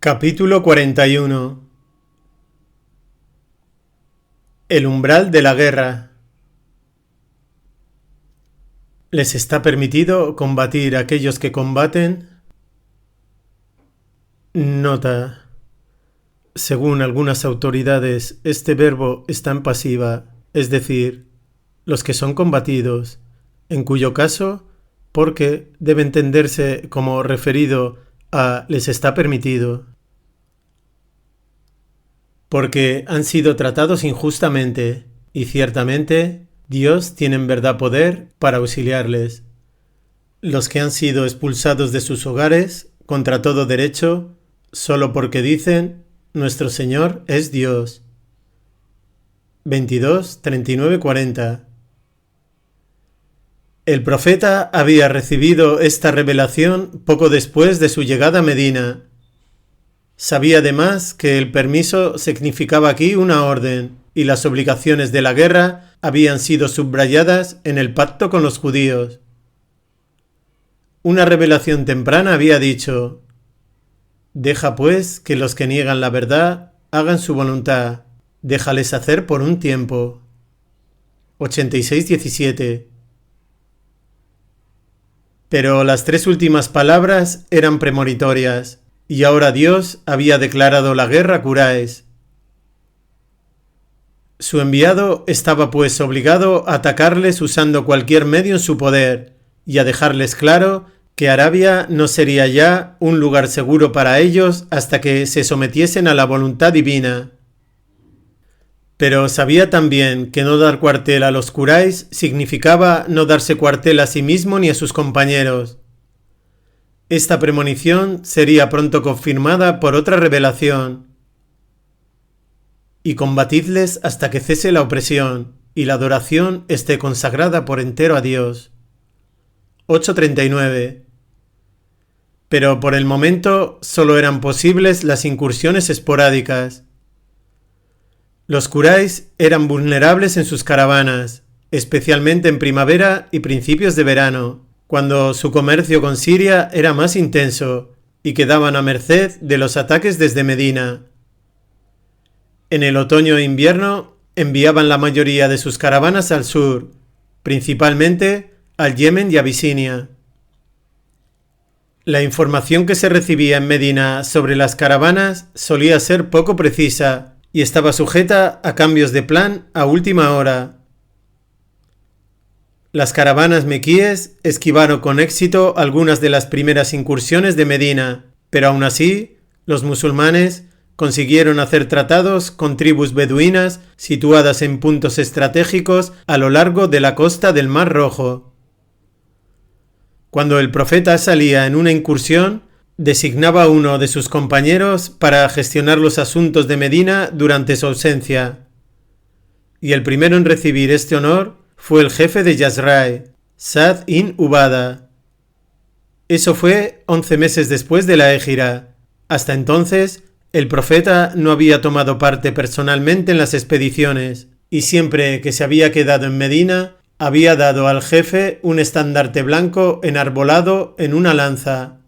Capítulo 41. El umbral de la guerra. ¿Les está permitido combatir a aquellos que combaten? Nota. Según algunas autoridades, este verbo está en pasiva, es decir, los que son combatidos, en cuyo caso, porque debe entenderse como referido a les está permitido. Porque han sido tratados injustamente, y ciertamente Dios tiene en verdad poder para auxiliarles. Los que han sido expulsados de sus hogares, contra todo derecho, solo porque dicen, nuestro Señor es Dios. 22, 39, 40. El profeta había recibido esta revelación poco después de su llegada a Medina. Sabía además que el permiso significaba aquí una orden, y las obligaciones de la guerra habían sido subrayadas en el pacto con los judíos. Una revelación temprana había dicho: deja pues que los que niegan la verdad hagan su voluntad, déjales hacer por un tiempo. 86:17. Pero las tres últimas palabras eran premonitorias, y ahora Dios había declarado la guerra a Quraysh. Su enviado estaba pues obligado a atacarles usando cualquier medio en su poder, y a dejarles claro que Arabia no sería ya un lugar seguro para ellos hasta que se sometiesen a la voluntad divina. Pero sabía también que no dar cuartel a los Quraysh significaba no darse cuartel a sí mismo ni a sus compañeros. Esta premonición sería pronto confirmada por otra revelación. Y combatidles hasta que cese la opresión y la adoración esté consagrada por entero a Dios. 8:39. Pero por el momento solo eran posibles las incursiones esporádicas. Los Quraysh eran vulnerables en sus caravanas, especialmente en primavera y principios de verano, cuando su comercio con Siria era más intenso y quedaban a merced de los ataques desde Medina. En el otoño e invierno enviaban la mayoría de sus caravanas al sur, principalmente al Yemen y Abisinia. La información que se recibía en Medina sobre las caravanas solía ser poco precisa y estaba sujeta a cambios de plan a última hora. Las caravanas mequíes esquivaron con éxito algunas de las primeras incursiones de Medina, pero aún así, los musulmanes consiguieron hacer tratados con tribus beduinas situadas en puntos estratégicos a lo largo de la costa del Mar Rojo. Cuando el profeta salía en una incursión, designaba a uno de sus compañeros para gestionar los asuntos de Medina durante su ausencia. Y el primero en recibir este honor fue el jefe de Yazrai, Sa'd ibn Ubada. Eso fue 11 meses después de la Hégira. Hasta entonces, el profeta no había tomado parte personalmente en las expediciones, y siempre que se había quedado en Medina, había dado al jefe un estandarte blanco enarbolado en una lanza.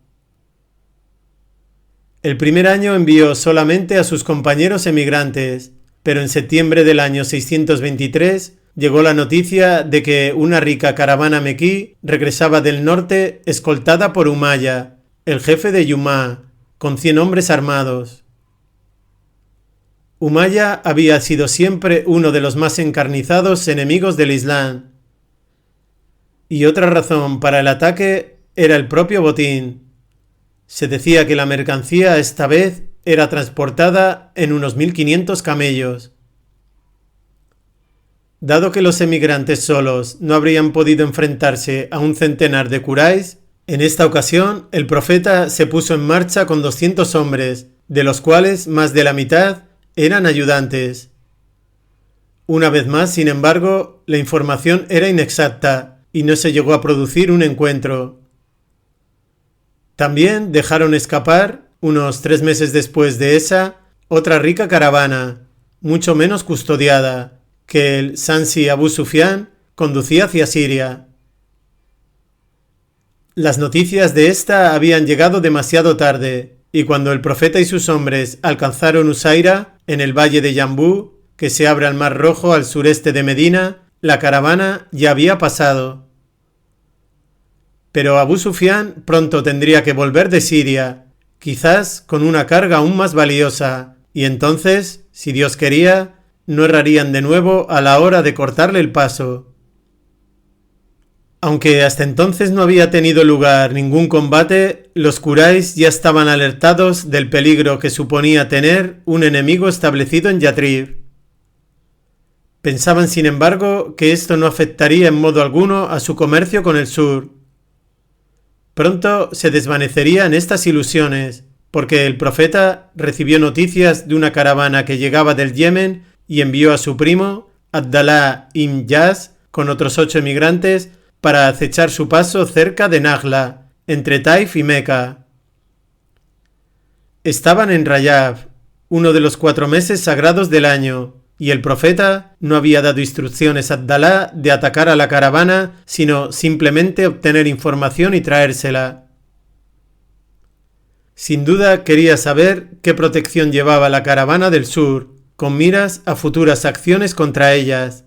El primer año envió solamente a sus compañeros emigrantes, pero en septiembre del año 623 llegó la noticia de que una rica caravana mequí regresaba del norte escoltada por Umayya, el jefe de Yumá, con 100 hombres armados. Umayya había sido siempre uno de los más encarnizados enemigos del Islam. Y otra razón para el ataque era el propio botín. Se decía que la mercancía esta vez era transportada en unos 1500 camellos. Dado que los emigrantes solos no habrían podido enfrentarse a un centenar de Quraysh, en esta ocasión el profeta se puso en marcha con 200 hombres, de los cuales más de la mitad eran ayudantes. Una vez más, sin embargo, la información era inexacta y no se llegó a producir un encuentro. También dejaron escapar, unos 3 meses después de esa, otra rica caravana, mucho menos custodiada, que el Sansi Abu Sufyan conducía hacia Siria. Las noticias de esta habían llegado demasiado tarde, y cuando el profeta y sus hombres alcanzaron Usaira, en el valle de Yambú, que se abre al Mar Rojo al sureste de Medina, la caravana ya había pasado. Pero Abú Sufián pronto tendría que volver de Siria, quizás con una carga aún más valiosa, y entonces, si Dios quería, no errarían de nuevo a la hora de cortarle el paso. Aunque hasta entonces no había tenido lugar ningún combate, los Quraysh ya estaban alertados del peligro que suponía tener un enemigo establecido en Yatrib. Pensaban, sin embargo, que esto no afectaría en modo alguno a su comercio con el sur. Pronto se desvanecerían estas ilusiones, porque el profeta recibió noticias de una caravana que llegaba del Yemen y envió a su primo, Abdallah ibn Jahsh, con otros 8 emigrantes, para acechar su paso cerca de Nakhla, entre Taif y Meca. Estaban en Rayab, uno de los 4 meses sagrados del año, y el profeta no había dado instrucciones a Abdalá de atacar a la caravana, sino simplemente obtener información y traérsela. Sin duda quería saber qué protección llevaba la caravana del sur, con miras a futuras acciones contra ellas.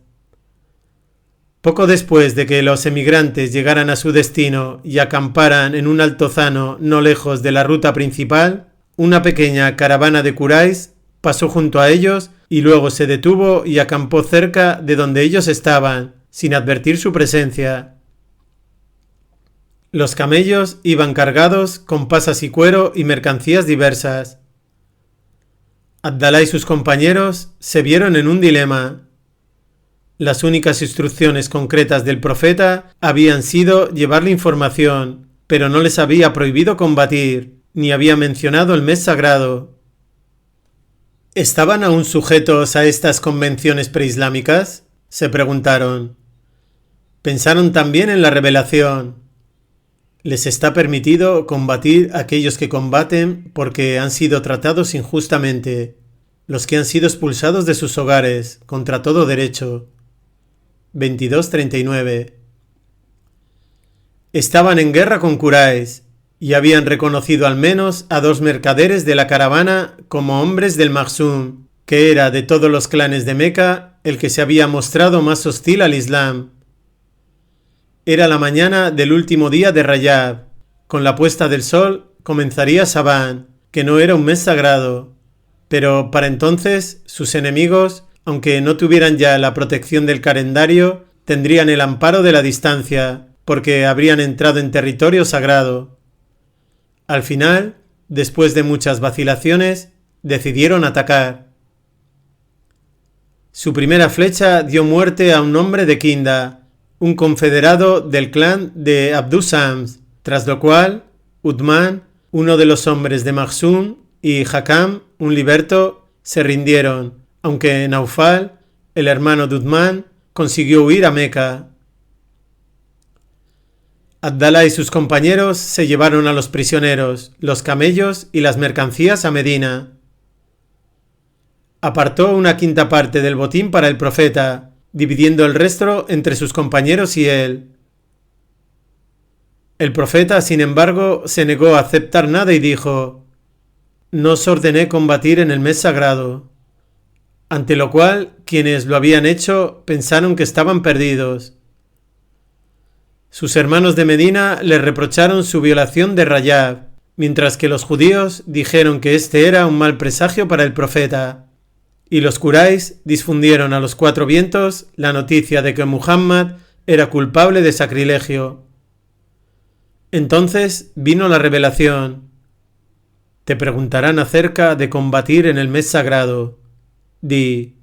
Poco después de que los emigrantes llegaran a su destino y acamparan en un altozano no lejos de la ruta principal, una pequeña caravana de Quraysh pasó junto a ellos y luego se detuvo y acampó cerca de donde ellos estaban, sin advertir su presencia. Los camellos iban cargados con pasas y cuero y mercancías diversas. Abdalá y sus compañeros se vieron en un dilema. Las únicas instrucciones concretas del profeta habían sido llevarle información, pero no les había prohibido combatir, ni había mencionado el mes sagrado. ¿Estaban aún sujetos a estas convenciones preislámicas?, se preguntaron. Pensaron también en la revelación. Les está permitido combatir a aquellos que combaten porque han sido tratados injustamente, los que han sido expulsados de sus hogares contra todo derecho. 22:39. Estaban en guerra con Quraysh y habían reconocido al menos a 2 mercaderes de la caravana como hombres del Makhzum, que era de todos los clanes de Meca el que se había mostrado más hostil al Islam. Era la mañana del último día de Rayab. Con la puesta del sol comenzaría Sabán, que no era un mes sagrado, pero para entonces sus enemigos, aunque no tuvieran ya la protección del calendario, tendrían el amparo de la distancia, porque habrían entrado en territorio sagrado. Al final, después de muchas vacilaciones, decidieron atacar. Su primera flecha dio muerte a un hombre de Kinda, un confederado del clan de Abdus Shams, tras lo cual Uthman, uno de los hombres de Makhzum, y Hakam, un liberto, se rindieron, aunque Naufal, el hermano de Uthman, consiguió huir a Meca. Abdalá y sus compañeros se llevaron a los prisioneros, los camellos y las mercancías a Medina. Apartó una 1/5 parte del botín para el profeta, dividiendo el resto entre sus compañeros y él. El profeta, sin embargo, se negó a aceptar nada y dijo: «No os ordené combatir en el mes sagrado», ante lo cual quienes lo habían hecho pensaron que estaban perdidos. Sus hermanos de Medina le reprocharon su violación de Rayab, mientras que los judíos dijeron que este era un mal presagio para el profeta, y los Quraysh difundieron a los 4 vientos la noticia de que Muhammad era culpable de sacrilegio. Entonces vino la revelación: «Te preguntarán acerca de combatir en el mes sagrado. Di,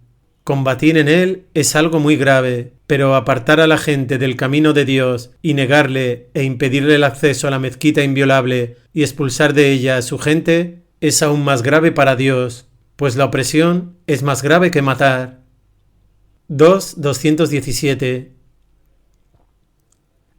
combatir en él es algo muy grave, pero apartar a la gente del camino de Dios y negarle e impedirle el acceso a la mezquita inviolable y expulsar de ella a su gente es aún más grave para Dios, pues la opresión es más grave que matar». 2:217.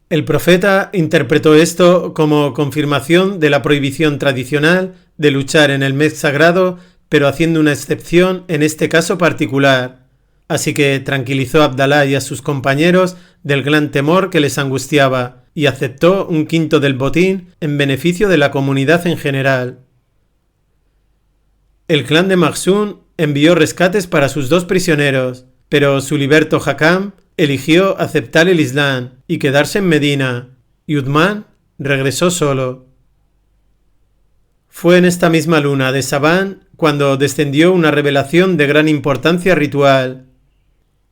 El profeta interpretó esto como confirmación de la prohibición tradicional de luchar en el mes sagrado, pero haciendo una excepción en este caso particular. Así que tranquilizó a Abdalá y a sus compañeros del gran temor que les angustiaba y aceptó 1/5 del botín en beneficio de la comunidad en general. El clan de Makhzum envió rescates para sus 2 prisioneros, pero su liberto Hakam eligió aceptar el Islam y quedarse en Medina, y Uthman regresó solo. Fue en esta misma luna de Sabán cuando descendió una revelación de gran importancia ritual.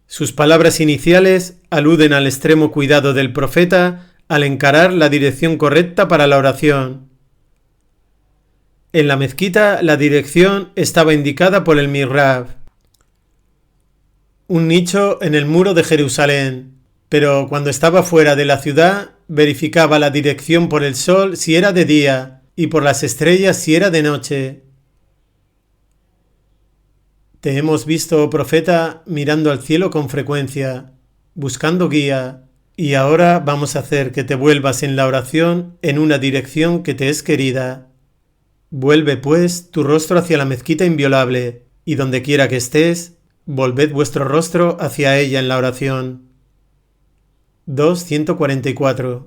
Sus palabras iniciales aluden al extremo cuidado del profeta al encarar la dirección correcta para la oración. En la mezquita la dirección estaba indicada por el mihrab, un nicho en el muro de Jerusalén, pero cuando estaba fuera de la ciudad verificaba la dirección por el sol si era de día y por las estrellas si era de noche. Te hemos visto, oh profeta, mirando al cielo con frecuencia, buscando guía, y ahora vamos a hacer que te vuelvas en la oración en una dirección que te es querida. Vuelve, pues, tu rostro hacia la mezquita inviolable, y donde quiera que estés, volved vuestro rostro hacia ella en la oración. 2.144.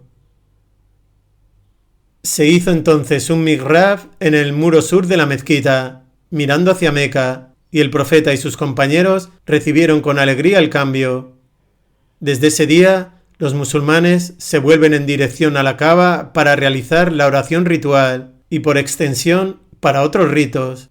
Se hizo entonces un mihrab en el muro sur de la mezquita, mirando hacia Meca, y el profeta y sus compañeros recibieron con alegría el cambio. Desde ese día, los musulmanes se vuelven en dirección a la Kaaba para realizar la oración ritual y por extensión para otros ritos.